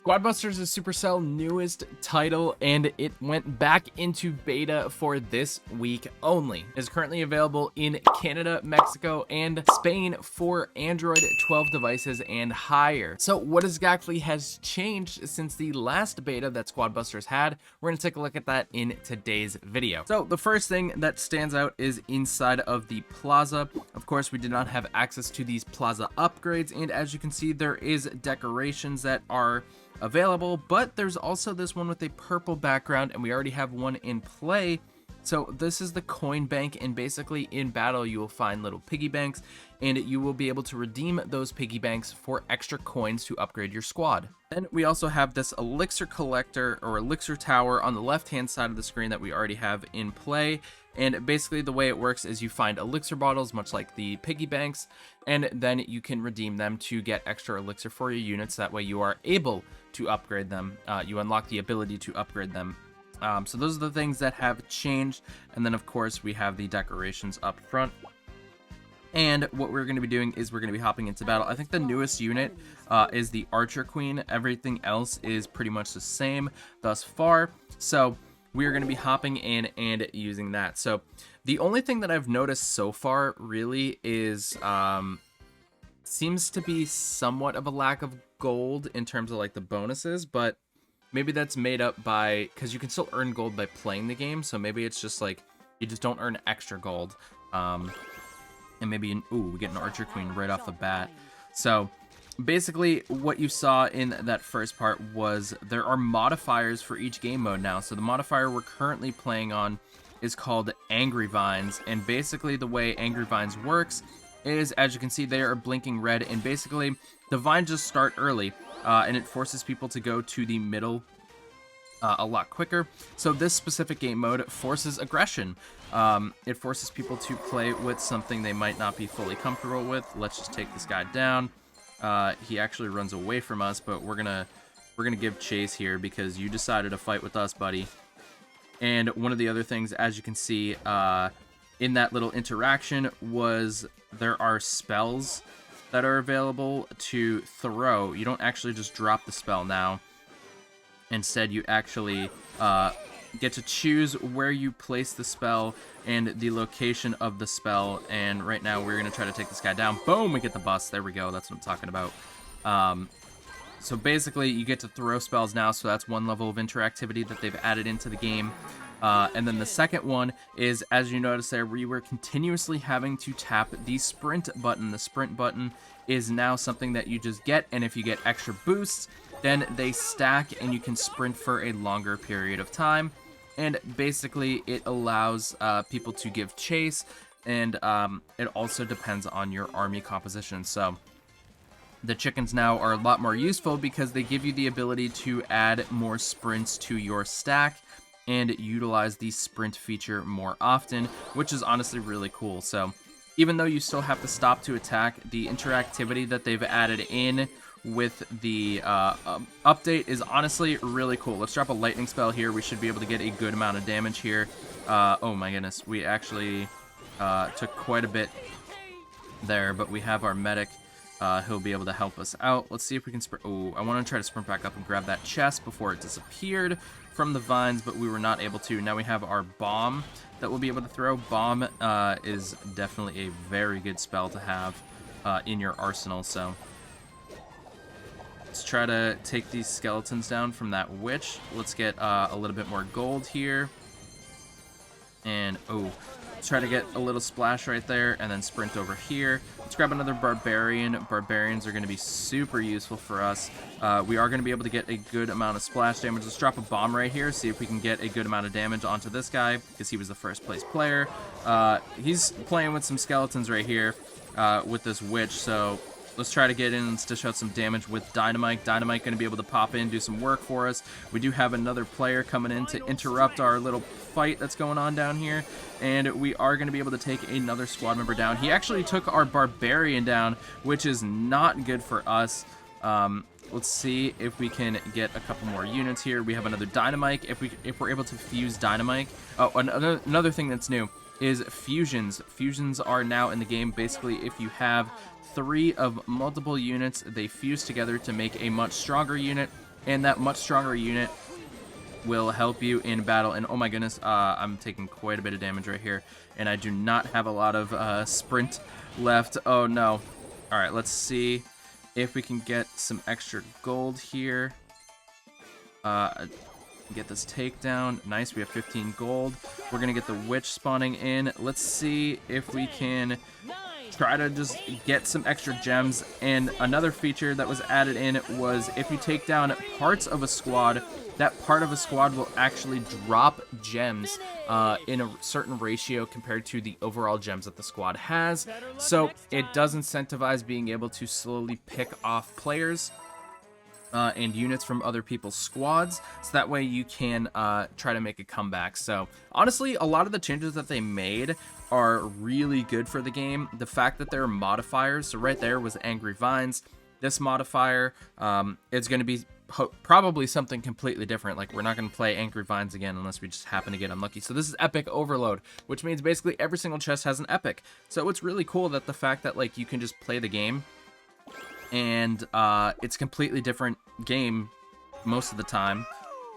Squadbusters is Supercell's newest title, and it went back into beta for this week only. It is currently available in Canada, Mexico, and Spain for Android 12 devices and higher. So what exactly has changed since the last beta that Squadbusters had? We're going to take a look at that in today's video. So the first thing that stands out is inside of the plaza. Of course, we did not have access to these plaza upgrades, and as you can see, there is decorations that are available, but there's also this one with a purple background, and we already have one in play. So this is the coin bank, and basically in battle you will find little piggy banks, and you will be able to redeem those piggy banks for extra coins to upgrade your squad. Then we also have this elixir collector or elixir tower on the left hand side of the screen that we already have in play. And basically the way it works is you find elixir bottles, much like the piggy banks, and then you can redeem them to get extra elixir for your units. That way you are able to upgrade them. You unlock the ability to upgrade them. So those are the things that have changed. And then of course we have the decorations up front. And what we're going to be doing is we're going to be hopping into battle. I think the newest unit is the Archer Queen. Everything else is pretty much the same thus far. So we are going to be hopping in and using that. So the only thing that I've noticed so far really is seems to be somewhat of a lack of gold in terms of like the bonuses, but maybe that's made up by, because you can still earn gold by playing the game, so maybe it's just like you just don't earn extra gold. And maybe we get an Archer Queen right off the bat. So basically what you saw in that first part was there are modifiers for each game mode now. So the modifier we're currently playing on is called Angry Vines, and basically the way Angry Vines works is, as you can see, they are blinking red, and basically the vines just start early, and it forces people to go to the middle a lot quicker. So this specific game mode forces aggression. It forces people to play with something they might not be fully comfortable with. Let's just take this guy down. He actually runs away from us, but we're gonna give chase here because you decided to fight with us, buddy. And one of the other things, as you can see, in that little interaction was there are spells that are available to throw. You don't actually just drop the spell now. Instead, you actually get to choose where you place the spell and the location of the spell. And right now, we're going to try to take this guy down. Boom, we get the bust. There we go. That's what I'm talking about. So basically, you get to throw spells now. So that's one level of interactivity that they've added into the game. And then the second one is, as you notice there, we were continuously having to tap the sprint button. The sprint button is now something that you just get, and if you get extra boosts, then they stack and you can sprint for a longer period of time. And basically it allows people to give chase, and it also depends on your army composition. So the chickens now are a lot more useful because they give you the ability to add more sprints to your stack and utilize the sprint feature more often, which is honestly really cool. So even though you still have to stop to attack, the interactivity that they've added in with the update is honestly really cool. Let's drop a lightning spell here. We should be able to get a good amount of damage here. Oh my goodness, we actually took quite a bit there, but we have our medic. He'll be able to help us out. Let's see if we can sprint. Oh, I want to try to sprint back up and grab that chest before it disappeared from the vines, but we were not able to. Now we have our bomb that we'll be able to throw. Bomb is definitely a very good spell to have in your arsenal. So let's try to take these skeletons down from that witch. Let's get a little bit more gold here. And let's try to get a little splash right there and then sprint over here. Let's grab another barbarian. Barbarians are going to be super useful for us. We are going to be able to get a good amount of splash damage. Let's drop a bomb right here, see if we can get a good amount of damage onto this guy because he was the first place player. He's playing with some skeletons right here with this witch, so let's try to get in and dish out some damage with Dynamite. Dynamite going to be able to pop in, do some work for us. We do have another player coming in to interrupt our little fight that's going on down here, and we are going to be able to take another squad member down. He actually took our Barbarian down, which is not good for us. Let's see if we can get a couple more units here. We have another Dynamite. If we're able to fuse Dynamite. Oh, another thing that's new is fusions. Fusions are now in the game. Basically, if you have 3 of multiple units, they fuse together to make a much stronger unit. and that much stronger unit will help you in battle. And oh my goodness, I'm taking quite a bit of damage right here, and I do not have a lot of sprint left. Oh no. All right, let's see if we can get some extra gold here. Get this takedown. Nice, we have 15 gold. We're gonna get the witch spawning in. Let's see if we can try to just get some extra gems. And another feature that was added in was if you take down parts of a squad, that part of a squad will actually drop gems in a certain ratio compared to the overall gems that the squad has. So it does incentivize being able to slowly pick off players and units from other people's squads, so that way you can try to make a comeback. So honestly, a lot of the changes that they made are really good for the game. The fact that there are modifiers, so right there was Angry Vines. This modifier is going to be probably something completely different. Like, we're not going to play Angry Vines again unless we just happen to get unlucky. So this is Epic Overload, which means basically every single chest has an epic. So it's really cool that the fact that, like, you can just play the game and it's a completely different game most of the time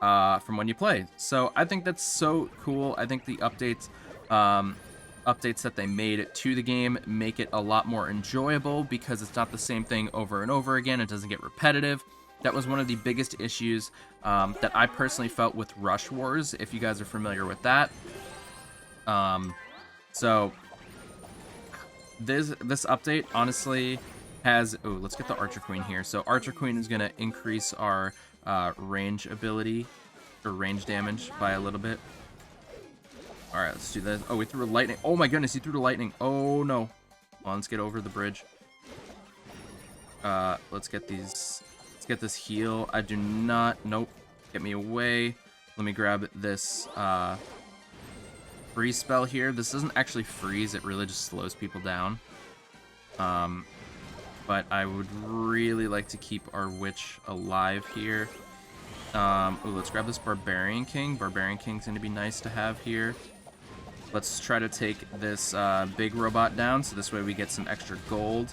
from when you play. So I think that's so cool. I think the updates that they made to the game make it a lot more enjoyable because it's not the same thing over and over again. It doesn't get repetitive. That was one of the biggest issues that I personally felt with Rush Wars, if you guys are familiar with that. So this update honestly has... Oh, let's get the Archer Queen here. So Archer Queen is going to increase our range ability, or range damage, by a little bit. Alright, let's do this. Oh, we threw a lightning. Oh my goodness, he threw the lightning. Oh no. Well, let's get over the bridge. Let's get these... Let's get this heal. I do not... Nope. Get me away. Let me grab this freeze spell here. This doesn't actually freeze. It really just slows people down. But I would really like to keep our witch alive here. Ooh, let's grab this Barbarian King. Barbarian King's going to be nice to have here. Let's try to take this big robot down, so this way we get some extra gold.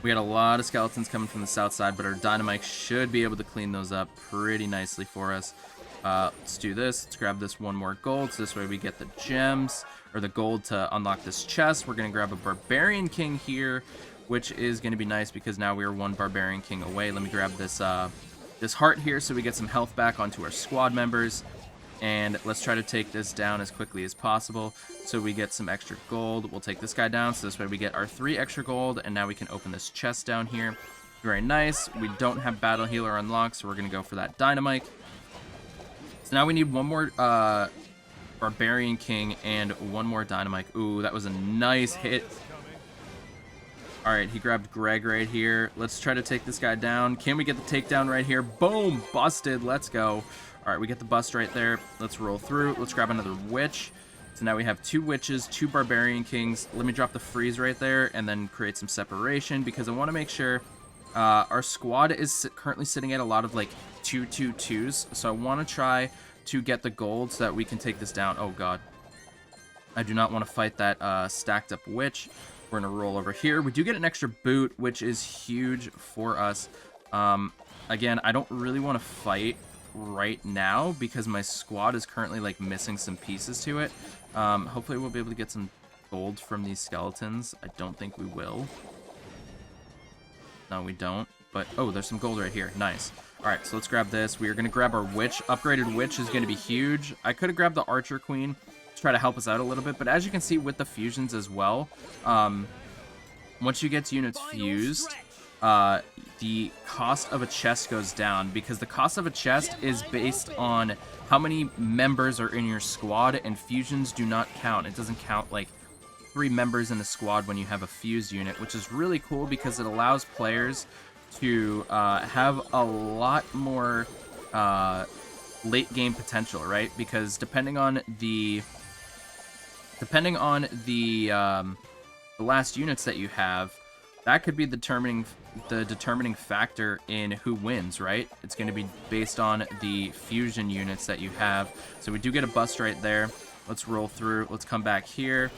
We got a lot of skeletons coming from the south side, but our dynamite should be able to clean those up pretty nicely for us. Let's do this. Let's grab this one more gold, so this way we get the gems, or the gold to unlock this chest. We're going to grab a Barbarian King here, which is going to be nice because now we are one Barbarian King away. Let me grab this this heart here so we get some health back onto our squad members. And let's try to take this down as quickly as possible so we get some extra gold. We'll take this guy down, so this way we get our 3 extra gold, and now we can open this chest down here. Very nice. We don't have Battle Healer unlocked, so we're going to go for that Dynamite. So now we need one more Barbarian King and one more Dynamite. Ooh, that was a nice hit. Alright, he grabbed Greg right here. Let's try to take this guy down. Can we get the takedown right here? Boom! Busted. Let's go. Alright, we get the bust right there. Let's roll through. Let's grab another witch. So now we have 2 witches, 2 Barbarian Kings. Let me drop the freeze right there and then create some separation because I want to make sure our squad is currently sitting at a lot of like 2-2-2s. So I want to try to get the gold so that we can take this down. Oh god. I do not want to fight that stacked up witch. We're going to roll over here. We do get an extra boot, which is huge for us. Again, I don't really want to fight right now because my squad is currently like missing some pieces to it. Hopefully we'll be able to get some gold from these skeletons. I don't think we will. No, we don't. But oh, there's some gold right here. Nice. All right, so let's grab this. We are going to grab our witch. Upgraded witch is going to be huge. I could have grabbed the Archer Queen to try to help us out a little bit, but as you can see with the fusions as well, once you get units fused, the cost of a chest goes down because the cost of a chest is based on how many members are in your squad, and fusions do not count. It doesn't count like 3 members in a squad when you have a fused unit, which is really cool because it allows players to have a lot more late game potential, right? Because depending on the last units that you have, that could be the determining factor in who wins, right? It's going to be based on the fusion units that you have. So we do get a bust right there. Let's roll through. Let's come back here.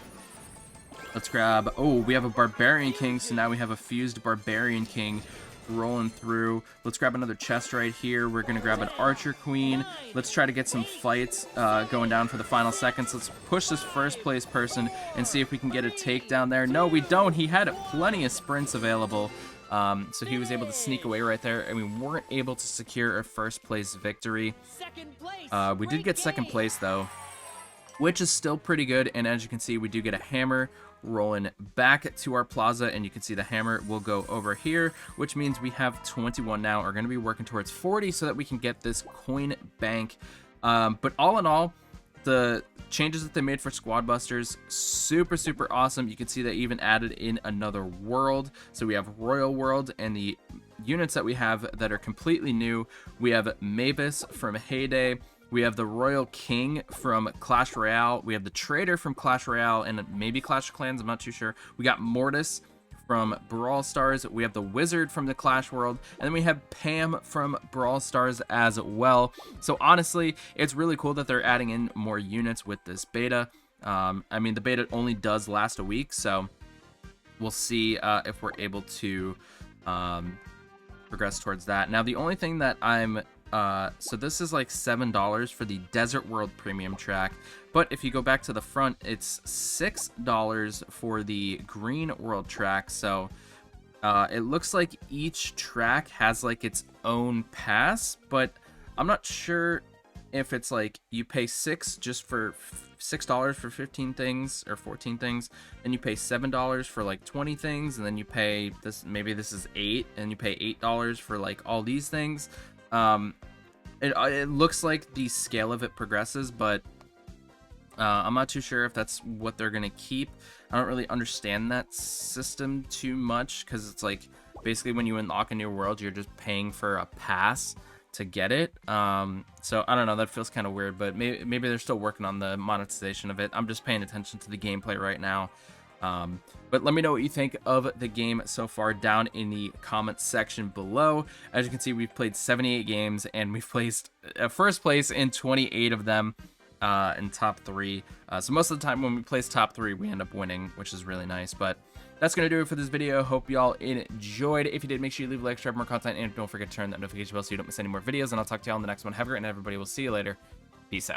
Let's grab... Oh, we have a Barbarian King, so now we have a fused Barbarian King, rolling through. Let's grab another chest right here. We're going to grab an archer queen. Let's try to get some fights going down for the final seconds. Let's push this first place person and see if we can get a takedown there. No, we don't. He had plenty of sprints available. So he was able to sneak away right there, and we weren't able to secure a first place victory. We did get second place though, which is still pretty good. And as you can see, we do get a hammer rolling back to our plaza, and you can see the hammer will go over here, which means we have 21 now. We're going to be working towards 40 so that we can get this coin bank. But all in all, the changes that they made for Squad Busters, super awesome. You can see they even added in another world. So we have Royal World, and the units that we have that are completely new, we have Mavis from Heyday. We have the Royal King from Clash Royale. We have the Trader from Clash Royale and maybe Clash of Clans. I'm not too sure. We got Mortis from Brawl Stars. We have the Wizard from the Clash World. And then we have Pam from Brawl Stars as well. So honestly, it's really cool that they're adding in more units with this beta. I mean, the beta only does last a week, so we'll see if we're able to progress towards that. Now, the only thing that I'm... so this is like $7 for the Desert World Premium track, but if you go back to the front, it's $6 for the Green World track. So it looks like each track has like its own pass, but I'm not sure if it's like you pay $6 for 15 things or 14 things, and you pay $7 for like 20 things, and then you pay this, maybe this is $8, and you pay $8 for like all these things. It looks like the scale of it progresses, but I'm not too sure if that's what they're gonna keep. I don't really understand that system too much, because it's like basically when you unlock a new world, you're just paying for a pass to get it. So I don't know, that feels kind of weird, but maybe they're still working on the monetization of it. I'm just paying attention to the gameplay right now. But let me know what you think of the game so far down in the comments section below. As you can see, we've played 78 games, and we've placed first place in 28 of them in top 3. So most of the time when we place top 3, we end up winning, which is really nice. But that's going to do it for this video. Hope y'all enjoyed. If you did, make sure you leave a like, subscribe for more content, and don't forget to turn that notification bell so you don't miss any more videos. And I'll talk to y'all on the next one. Have a great night, everybody. We'll see you later. Peace out.